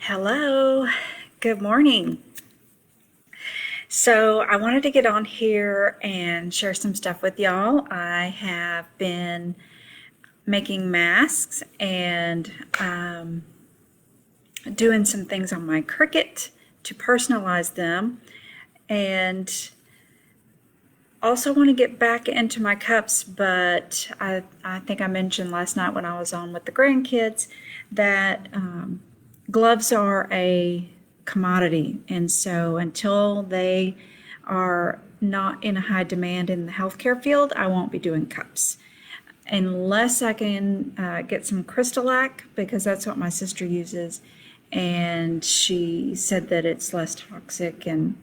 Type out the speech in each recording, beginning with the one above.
Hello, good morning. So I wanted to get on here and share some stuff with y'all. I have been making masks and doing some things on my Cricut to personalize them, and also want to get back into my cups, but I think I mentioned last night when I was on with the grandkids that gloves are a commodity, and so until they are not in a high demand in the healthcare field, I won't be doing cups unless I can get some crystal-lac, because that's what my sister uses, and she said that it's less toxic and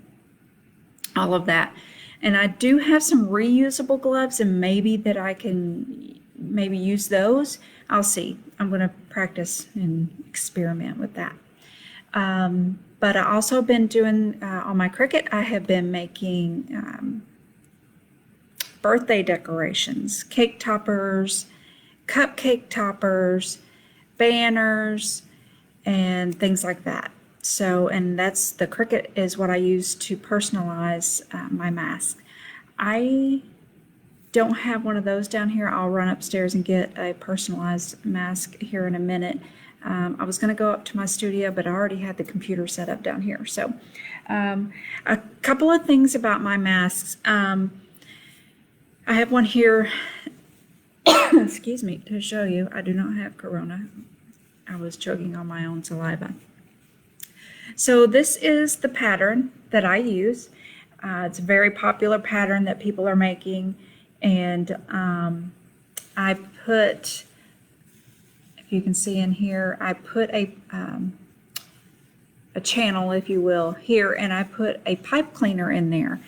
all of that. And I do have some reusable gloves, and maybe that I can maybe use those. I'll see. I'm going to practice and experiment with that. But I also been doing on my Cricut, I have been making birthday decorations, cake toppers, cupcake toppers, banners, and things like that. So, and that's the Cricut is what I use to personalize my mask. I don't have one of those down here. I'll run upstairs and get a personalized mask here in a minute. I was going to go up to my studio, but I already had the computer set up down here. So a couple of things about my masks. I have one here, excuse me, to show you. I do not have corona. I was choking on my own saliva. So this is the pattern that I use. It's a very popular pattern that people are making, and I put, if you can see in here, I put a channel, if you will, here, and I put a pipe cleaner in there.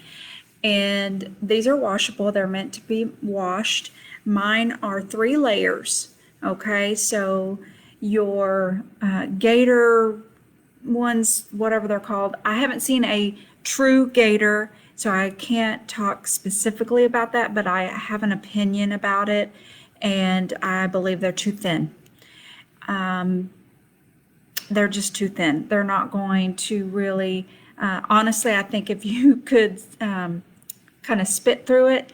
And these are washable. They're meant to be washed. Mine are 3 layers. Okay, so your gator ones, whatever they're called. I haven't seen a true gator, so I can't talk specifically about that, but I have an opinion about it, and I believe they're too thin. They're just too thin. They're not going to really, honestly, I think if you could kind of spit through it,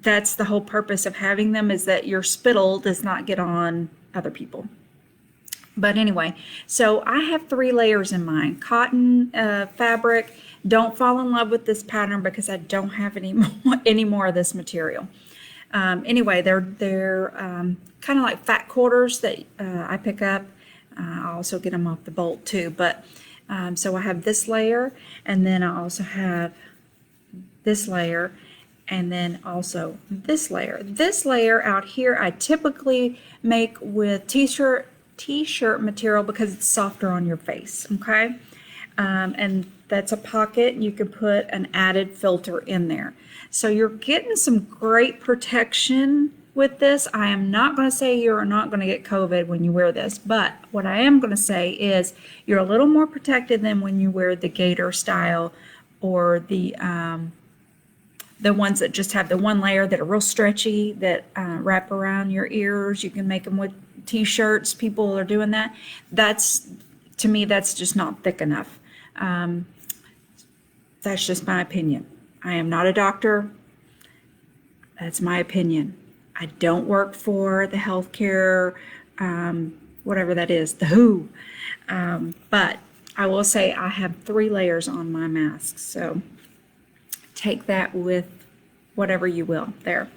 that's the whole purpose of having them, is that your spittle does not get on other people. But anyway, so I have 3 layers in mine. Cotton fabric. Don't fall in love with this pattern because I don't have any more of this material. Anyway, they're kind of like fat quarters that I pick up. I also get them off the bolt too. But so I have this layer, and then I also have this layer, and then also this layer. This layer out here I typically make with t-shirt material because it's softer on your face, okay? And that's a pocket. You can put an added filter in there. So you're getting some great protection with this. I am not going to say you're not going to get COVID when you wear this, but what I am going to say is you're a little more protected than when you wear the gator style or the ones that just have the one layer that are real stretchy that wrap around your ears. You can make them with t-shirts. People are doing that. That's, to me, that's just not thick enough. That's just my opinion. I am not a doctor. That's my opinion. I don't work for the healthcare, whatever that is, the WHO. But I will say I have 3 layers on my mask. So take that with whatever you will there.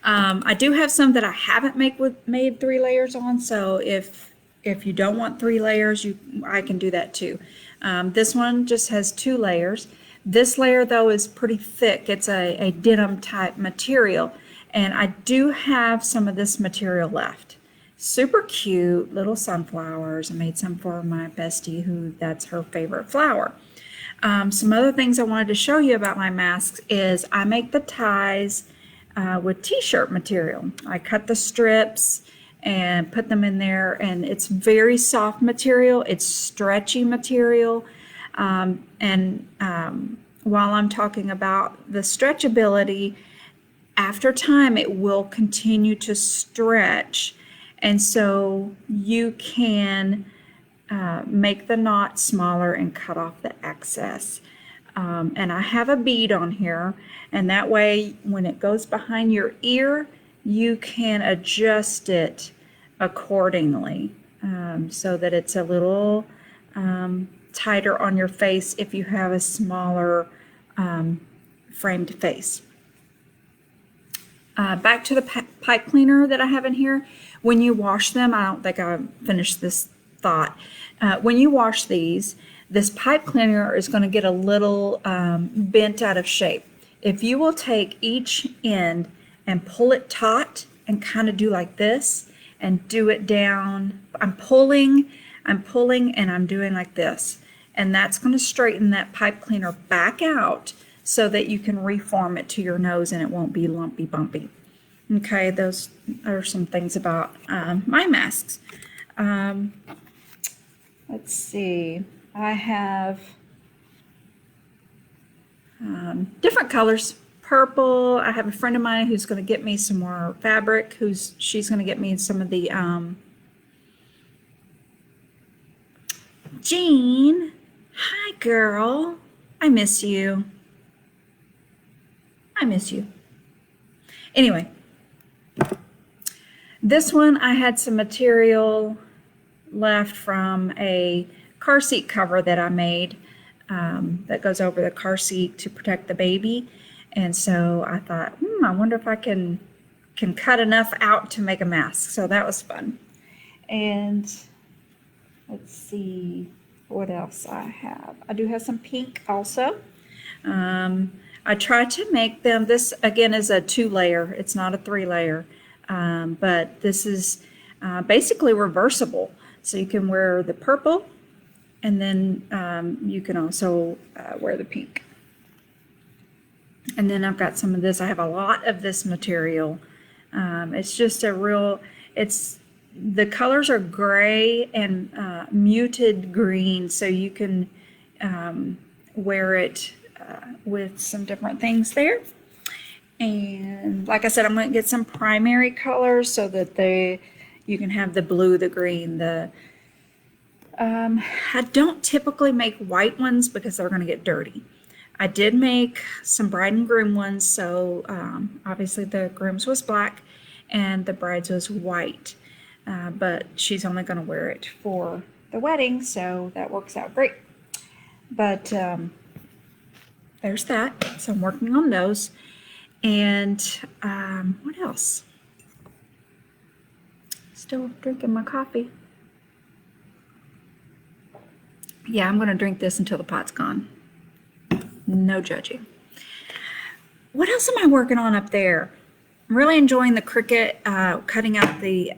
I do have some that I haven't made 3 layers on, so if you don't want 3 layers, I can do that too. This one just has 2 layers. This layer though is pretty thick. It's a denim type material, and I do have some of this material left. Super cute little sunflowers. I made some for my bestie, who that's her favorite flower. Some other things I wanted to show you about my masks is I make the ties with t-shirt material. I cut the strips and put them in there, and it's very soft material. It's stretchy material. While I'm talking about the stretchability, after time it will continue to stretch, and so you can make the knot smaller and cut off the excess. And I have a bead on here, and that way when it goes behind your ear, you can adjust it accordingly, so that it's a little tighter on your face if you have a smaller framed face. Back to the pipe cleaner that I have in here. When you wash them, I don't think I finished this thought. When you wash these, this pipe cleaner is going to get a little bent out of shape. If you will take each end and pull it taut and kind of do like this and do it down, I'm pulling and I'm doing like this. And that's going to straighten that pipe cleaner back out so that you can reform it to your nose and it won't be lumpy bumpy. Okay, those are some things about my masks. Let's see, I have different colors. Purple, I have a friend of mine who's going to get me some more fabric, she's going to get me some of the Jean, hi girl, I miss you. I miss you. Anyway, this one I had some material left from a car seat cover that I made that goes over the car seat to protect the baby. And so I thought, I wonder if I can cut enough out to make a mask. So that was fun. And let's see what else I have. I do have some pink also. I tried to make them, this again is a 2-layer, it's not a 3-layer, but this is basically reversible. So you can wear the purple and then you can also wear the pink. And then I've got some of this, I have a lot of this material. It's just a real, the colors are gray and muted green, so you can wear it with some different things there. And like I said, I'm going to get some primary colors so that you can have the blue, the green, I don't typically make white ones because they're going to get dirty. I did make some bride and groom ones, so obviously the groom's was black and the bride's was white, but she's only going to wear it for the wedding, so that works out great. But there's that. So I'm working on those. And what else? Still drinking my coffee. Yeah, I'm going to drink this until the pot's gone. No judging. What else am I working on up there? I'm really enjoying the Cricut, cutting out the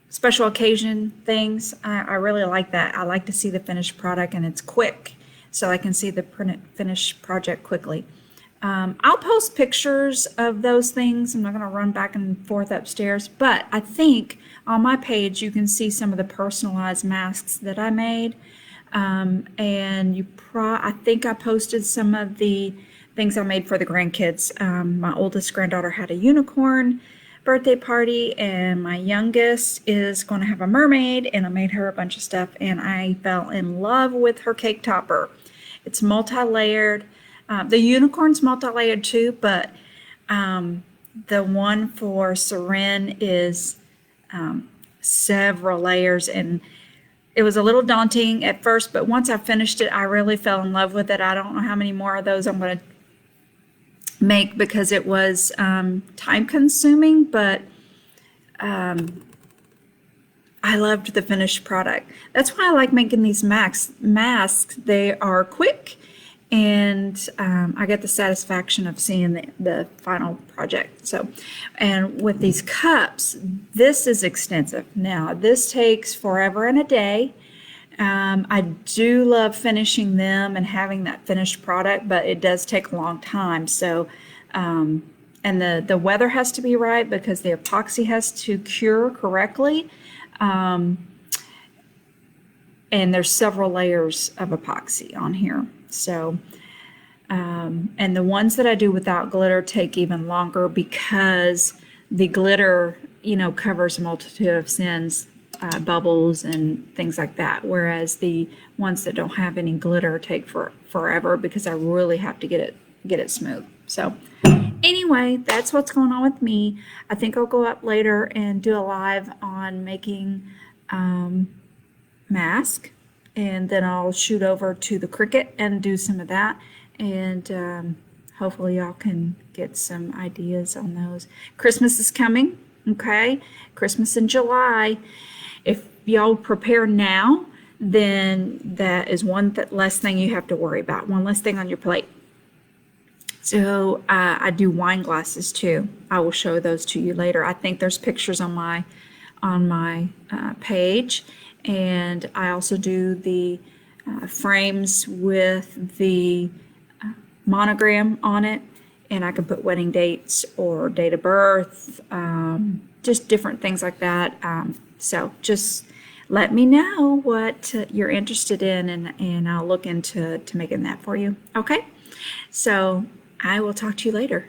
special occasion things. I really like that. I like to see the finished product, and it's quick, so I can see the finished project quickly. I'll post pictures of those things. I'm not going to run back and forth upstairs, but I think on my page you can see some of the personalized masks that I made. And I think I posted some of the things I made for the grandkids. My oldest granddaughter had a unicorn birthday party, and my youngest is going to have a mermaid, and I made her a bunch of stuff, and I fell in love with her cake topper. It's multi-layered. The unicorn's multi-layered too, but the one for Seren is several layers, and it was a little daunting at first, but once I finished it, I really fell in love with it. I don't know how many more of those I'm going to make because it was time consuming, but I loved the finished product. That's why I like making these masks. They are quick, and I get the satisfaction of seeing the final project. So, and with these cups, this is extensive. Now, this takes forever and a day. I do love finishing them and having that finished product, but it does take a long time. So, and the weather has to be right because the epoxy has to cure correctly. And there's several layers of epoxy on here. So, and the ones that I do without glitter take even longer because the glitter, covers a multitude of sins. bubbles and things like that, whereas the ones that don't have any glitter take forever because I really have to get it smooth. So anyway, that's what's going on with me. I think I'll go up later and do a live on making mask, and then I'll shoot over to the Cricut and do some of that, and hopefully y'all can get some ideas on those. Christmas is coming, okay? Christmas in July. If y'all prepare now, then that is one less thing you have to worry about, one less thing on your plate. So I do wine glasses too. I will show those to you later. I think there's pictures on my page, and I also do the frames with the monogram on it, and I can put wedding dates or date of birth, just different things like that. So just let me know what you're interested in, and I'll look into making that for you. Okay, so I will talk to you later.